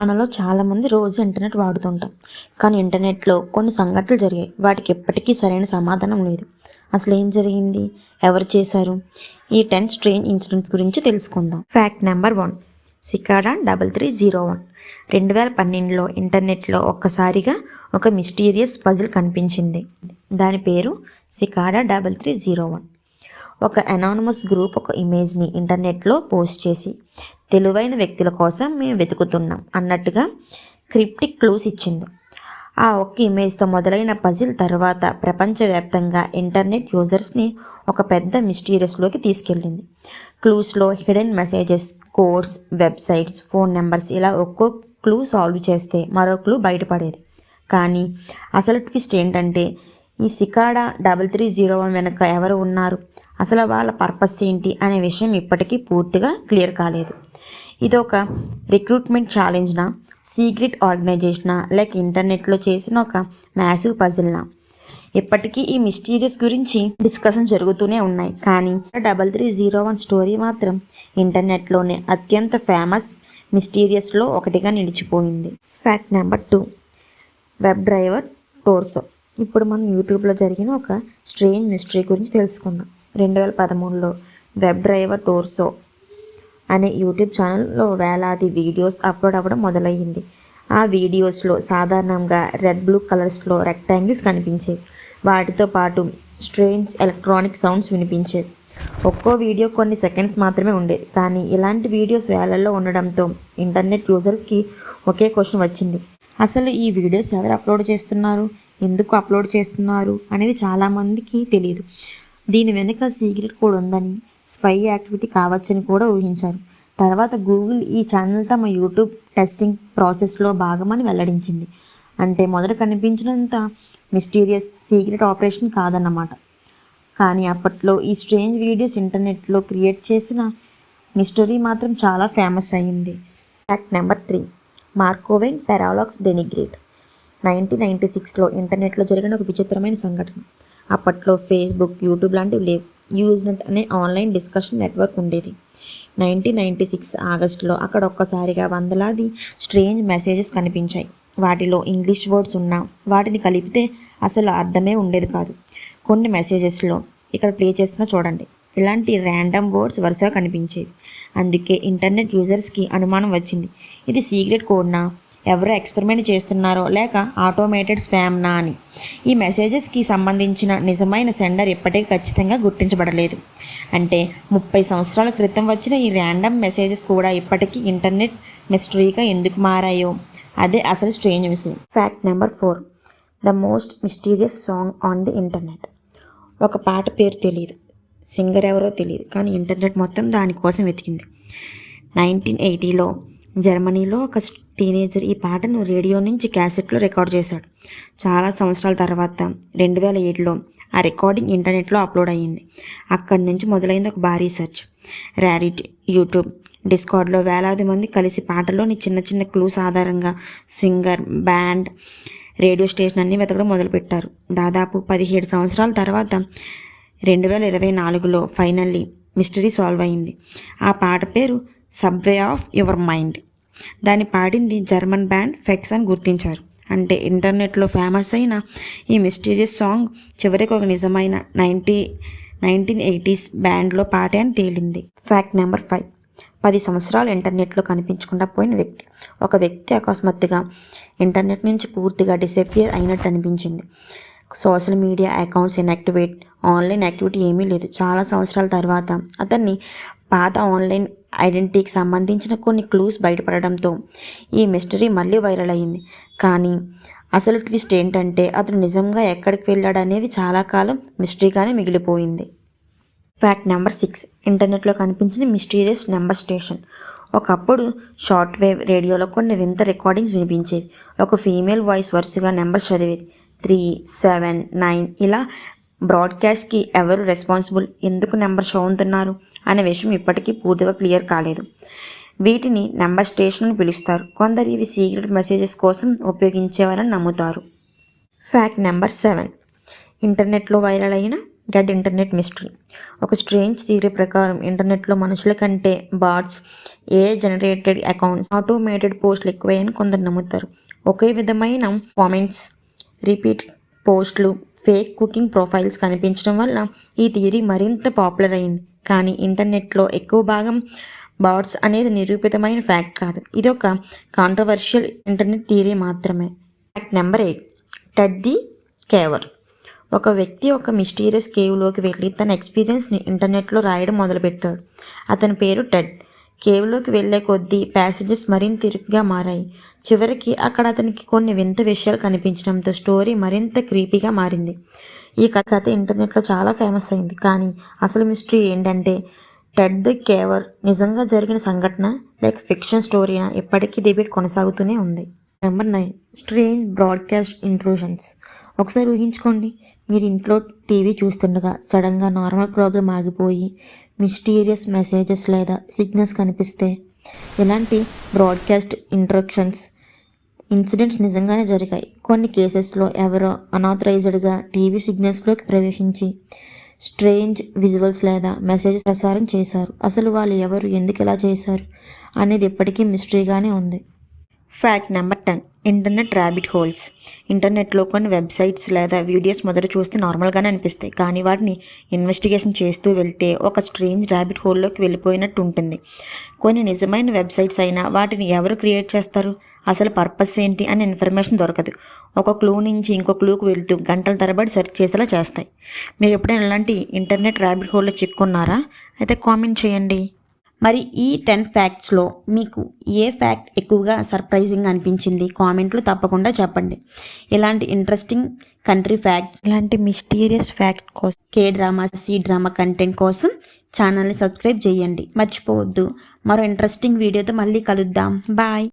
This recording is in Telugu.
మనలో చాలామంది రోజు ఇంటర్నెట్ వాడుతుంటాం. కానీ ఇంటర్నెట్లో కొన్ని సంఘటనలు జరిగాయి. వాటికి ఎప్పటికీ సరైన సమాధానం లేదు. అసలు ఏం జరిగింది? ఎవరు చేశారు? ఈ 10 స్ట్రేంజ్ ఇన్సిడెంట్స్ గురించి తెలుసుకుందాం. Fact number 1. సికాడా 3301. 2012లో ఇంటర్నెట్లో ఒక్కసారిగా ఒక మిస్టీరియస్ పజిల్ కనిపించింది. దాని పేరు సికాడా 3301. ఒక అనానమస్ గ్రూప్ ఒక ఇమేజ్ని ఇంటర్నెట్లో పోస్ట్ చేసి తెలివైన వ్యక్తుల కోసం మేము వెతుకుతున్నాం అన్నట్టుగా క్రిప్టిక్ క్లూస్ ఇచ్చింది. ఆ ఒక్క ఇమేజ్తో మొదలైన పజిల్ తర్వాత ప్రపంచవ్యాప్తంగా ఇంటర్నెట్ యూజర్స్ని ఒక పెద్ద మిస్టీరియస్లోకి తీసుకెళ్ళింది. క్లూస్లో hidden messages, codes, websites, phone numbers ఇలా ఒక్కో క్లూ సాల్వ్ చేస్తే మరో క్లూ బయటపడేది. కానీ అసలు ట్విస్ట్ ఏంటంటే ఈ సికాడా 3301 వెనుక ఎవరు ఉన్నారు, అసలు వాళ్ళ పర్పస్ ఏంటి అనే విషయం ఇప్పటికీ పూర్తిగా క్లియర్ కాలేదు. ఇదొక రిక్రూట్మెంట్ ఛాలెంజ్నా, సీక్రెట్ ఆర్గనైజేషనా, లేక ఇంటర్నెట్లో చేసిన ఒక మ్యాసివ్ పజిల్నా? ఇప్పటికీ ఈ మిస్టీరియస్ గురించి డిస్కషన్ జరుగుతూనే ఉన్నాయి. కానీ 3301 స్టోరీ మాత్రం ఇంటర్నెట్లోనే అత్యంత ఫేమస్ మిస్టీరియస్లో ఒకటిగా నిలిచిపోయింది. Fact number 2. Web driver torso. ఇప్పుడు మనం యూట్యూబ్లో జరిగిన ఒక స్ట్రేంజ్ మిస్టరీ గురించి తెలుసుకుందాం. 2013లో వెబ్ డ్రైవర్ టోర్సో అనే యూట్యూబ్ ఛానల్లో వేలాది వీడియోస్ అప్లోడ్ అవ్వడం మొదలయ్యింది. ఆ వీడియోస్లో సాధారణంగా రెడ్ బ్లూ కలర్స్లో రెక్టాంగిల్స్ కనిపించేవి. వాటితో పాటు స్ట్రేంజ్ ఎలక్ట్రానిక్ సౌండ్స్ వినిపించేవి. ఒక్కో వీడియో కొన్ని సెకండ్స్ మాత్రమే ఉండేది. కానీ ఇలాంటి వీడియోస్ వేలల్లో ఉండడంతో ఇంటర్నెట్ యూజర్స్కి ఒకే క్వశ్చన్ వచ్చింది. అసలు ఈ వీడియోస్ ఎవరు అప్లోడ్ చేస్తున్నారు, ఎందుకు అప్లోడ్ చేస్తున్నారు అనేది చాలామందికి తెలియదు. దీని వెనుక సీక్రెట్ కోడ్ ఉందని, స్పై యాక్టివిటీ కావచ్చని కూడా ఊహించారు. తర్వాత గూగుల్ ఈ ఛానల్ తమ యూట్యూబ్ టెస్టింగ్ ప్రాసెస్లో భాగమని వెల్లడించింది. అంటే మొదట కనిపించినంత మిస్టీరియస్ సీక్రెట్ ఆపరేషన్ కాదన్నమాట. కానీ అప్పట్లో ఈ స్ట్రేంజ్ వీడియోస్ ఇంటర్నెట్లో క్రియేట్ చేసిన మిస్టరీ మాత్రం చాలా ఫేమస్ అయ్యింది. Fact number 3. మార్కోవెన్ పారాడాక్స్ డెనిగ్రేట్. 1996లో ఇంటర్నెట్లో జరిగిన ఒక విచిత్రమైన సంఘటన. అప్పట్లో ఫేస్బుక్, యూట్యూబ్ లాంటివి లేవు. యూజ్నెట్ అనే ఆన్లైన్ డిస్కషన్ నెట్వర్క్ ఉండేది. 1996 ఆగస్టులో అక్కడ ఒక్కసారిగా వందలాది స్ట్రేంజ్ మెసేజెస్ కనిపించాయి. వాటిలో ఇంగ్లీష్ వర్డ్స్ ఉన్నా వాటిని కలిపితే అసలు అర్థమే ఉండేది కాదు. కొన్ని మెసేజెస్లో ఇక్కడ ప్లే చేస్తున్నా చూడండి, ఇలాంటి ర్యాండమ్ వర్డ్స్ వరుసగా కనిపించేవి. అందుకే ఇంటర్నెట్ యూజర్స్కి అనుమానం వచ్చింది, ఇది సీక్రెట్ కోడ్నా, ఎవరో ఎక్స్పెరిమెంట్ చేస్తున్నారో లేక ఆటోమేటెడ్ స్పామ్నా అని. ఈ మెసేజెస్కి సంబంధించిన నిజమైన సెండర్ ఇప్పటికీ ఖచ్చితంగా గుర్తించబడలేదు. అంటే 30 సంవత్సరాల క్రితం వచ్చిన ఈ ర్యాండమ్ మెసేజెస్ కూడా ఇప్పటికీ ఇంటర్నెట్ మిస్టరీగా ఎందుకు మారాయో అదే అసలు స్ట్రేంజ్ విషయం. Fact number 4. The most mysterious song on the internet. ఒక పాట పేరు తెలియదు, సింగర్ ఎవరో తెలియదు, కానీ ఇంటర్నెట్ మొత్తం దానికోసం వెతికింది. 1980లో జర్మనీలో ఒక టీనేజర్ ఈ పాటను రేడియో నుంచి క్యాసెట్లో రికార్డ్ చేశాడు. చాలా సంవత్సరాల తర్వాత 2007లో ఆ రికార్డింగ్ ఇంటర్నెట్లో అప్లోడ్ అయ్యింది. అక్కడి నుంచి మొదలైంది ఒక భారీ సెర్చ్. ర్యాడిట్, యూట్యూబ్, డిస్కార్డ్లో వేలాది మంది కలిసి పాటలోని చిన్న చిన్న క్లూస్ ఆధారంగా సింగర్, బ్యాండ్, రేడియో స్టేషన్ అన్నీ వెతకడం మొదలుపెట్టారు. దాదాపు 17 సంవత్సరాల తర్వాత 2024లో ఫైనల్లీ మిస్టరీ సాల్వ్ అయింది. ఆ పాట పేరు సబ్వే ఆఫ్ యువర్ మైండ్. దాన్ని పాడింది జర్మన్ బ్యాండ్ ఫెక్స్ అని గుర్తించారు. అంటే ఇంటర్నెట్లో ఫేమస్ అయిన ఈ మిస్టీరియస్ సాంగ్ చివరికి ఒక నిజమైన 1980s బ్యాండ్లో పాటే అని తేలింది. Fact number 5. 10 సంవత్సరాలు ఇంటర్నెట్లో కనిపించకుండా పోయిన వ్యక్తి. ఒక వ్యక్తి అకస్మాత్తుగా ఇంటర్నెట్ నుంచి పూర్తిగా డిసపియర్ అయినట్టు అనిపించింది. Social media accounts inactivate, online activity ఏమీ లేదు. చాలా సంవత్సరాల తర్వాత అతన్ని పాత ఆన్లైన్ ఐడెంటిటీకి సంబంధించిన కొన్ని క్లూస్ బయటపడడంతో ఈ మిస్టరీ మళ్ళీ వైరల్ అయ్యింది. కానీ అసలు ట్విస్ట్ ఏంటంటే అతను నిజంగా ఎక్కడికి వెళ్ళాడు అనేది చాలా కాలం మిస్టరీగానే మిగిలిపోయింది. Fact number 6. ఇంటర్నెట్లో కనిపించిన మిస్టీరియస్ నెంబర్ స్టేషన్. ఒకప్పుడు షార్ట్ వేవ్ రేడియోలో కొన్ని వింత రికార్డింగ్స్ వినిపించేవి. ఒక ఫీమేల్ వాయిస్ వరుసగా నెంబర్ చదివేది. 3, 7, 9 ఇలా. బ్రాడ్కాస్ట్కి ఎవరు రెస్పాన్సిబుల్, ఎందుకు నెంబర్ షో అవుతున్నారు అనే విషయం ఇప్పటికీ పూర్తిగా క్లియర్ కాలేదు. వీటిని నెంబర్ స్టేషన్ అని పిలుస్తారు. కొందరు ఇవి సీక్రెట్ మెసేజెస్ కోసం ఉపయోగించేవారని నమ్ముతారు. Fact number 7. ఇంటర్నెట్లో వైరల్ అయిన డెడ్ ఇంటర్నెట్ మిస్టరీ. ఒక స్ట్రేంజ్ థియరీ ప్రకారం ఇంటర్నెట్లో మనుషుల కంటే bots, AI generated accounts, automated పోస్టులు ఎక్కువయ్యని కొందరు నమ్ముతారు. ఒకే విధమైన కామెంట్స్, రిపీట్ పోస్టులు, ఫేక్ కుకింగ్ ప్రొఫైల్స్ కనిపించడం వల్ల ఈ థియరీ మరింత పాపులర్ అయింది. కానీ ఇంటర్నెట్లో ఎక్కువ భాగం బాట్స్ అనేది నిరూపితమైన ఫ్యాక్ట్ కాదు. ఇది ఒక కాంట్రవర్షియల్ ఇంటర్నెట్ థియరీ మాత్రమే. Fact number 8. Ted the caver. ఒక వ్యక్తి ఒక మిస్టీరియస్ కేవ్లోకి వెళ్ళి తన ఎక్స్పీరియన్స్ని ఇంటర్నెట్లో రాయడం మొదలుపెట్టాడు. అతని పేరు టెడ్. కేవ్లోకి వెళ్లే కొద్దీ ప్యాసేజెస్ మరింత ఇరుగ్గా మారాయి. చివరికి అక్కడ అతనికి కొన్ని వింత విషయాలు కనిపించడంతో స్టోరీ మరింత క్రీపీగా మారింది. ఈ కథ ఇంటర్నెట్లో చాలా ఫేమస్ అయింది. కానీ అసలు మిస్టరీ ఏంటంటే టెడ్ ది కేవర్ నిజంగా జరిగిన సంఘటన లేక ఫిక్షన్ స్టోరీనా ఇప్పటికీ డిబేట్ కొనసాగుతూనే ఉంది. నెంబర్ 9. Strange broadcast intrusions. ఒకసారి ఊహించుకోండి, మీరు ఇంట్లో టీవీ చూస్తుండగా సడన్గా నార్మల్ ప్రోగ్రామ్ ఆగిపోయి మిస్టీరియస్ మెసేజెస్ లేదా సిగ్నల్స్ కనిపిస్తే. ఇలాంటి బ్రాడ్కాస్ట్ ఇంట్రక్షన్స్ ఇన్సిడెంట్స్ నిజంగానే జరిగాయి. కొన్ని కేసెస్లో ఎవరో అనాథరైజ్డ్గా టీవీ సిగ్నల్స్లోకి ప్రవేశించి స్ట్రేంజ్ విజువల్స్ లేదా మెసేజెస్ ప్రసారం చేశారు. అసలు వాళ్ళు ఎవరు, ఎందుకు ఇలా చేశారు అనేది ఇప్పటికీ మిస్టరీగానే ఉంది. Fact number 10. Internet rabbit holes. ఇంటర్నెట్లో కొన్ని వెబ్సైట్స్ లేదా వీడియోస్ మొదట చూస్తే నార్మల్గానే అనిపిస్తాయి. కానీ వాటిని ఇన్వెస్టిగేషన్ చేస్తూ వెళ్తే ఒక స్ట్రేంజ్ ర్యాబిట్ హోల్లోకి వెళ్ళిపోయినట్టు ఉంటుంది. కొన్ని నిజమైన వెబ్సైట్స్ అయినా వాటిని ఎవరు క్రియేట్ చేస్తారు, అసలు పర్పస్ ఏంటి అనే ఇన్ఫర్మేషన్ దొరకదు. ఒక క్లూ నుంచి ఇంకో క్లూకి వెళ్తూ గంటల తరబడి సెర్చ్ చేసేలా చేస్తాయి. మీరు ఎప్పుడైనా ఇలాంటి ఇంటర్నెట్ ర్యాబిట్ హోల్లో చిక్కున్నారా? అయితే కామెంట్ చేయండి. మరి ఈ 10 ఫ్యాక్ట్స్లో మీకు ఏ ఫ్యాక్ట్ ఎక్కువగా సర్ప్రైజింగ్ అనిపించింది కామెంట్లో తప్పకుండా చెప్పండి. ఇలాంటి ఇంట్రెస్టింగ్ కంట్రీ ఫ్యాక్ట్, ఇలాంటి మిస్టీరియస్ ఫ్యాక్ట్ కోసం, K-డ్రామా, C-డ్రామా కంటెంట్ కోసం ఛానల్ని సబ్స్క్రైబ్ చేయండి. మర్చిపోవద్దు. మరో ఇంట్రెస్టింగ్ వీడియోతో మళ్ళీ కలుద్దాం. బాయ్.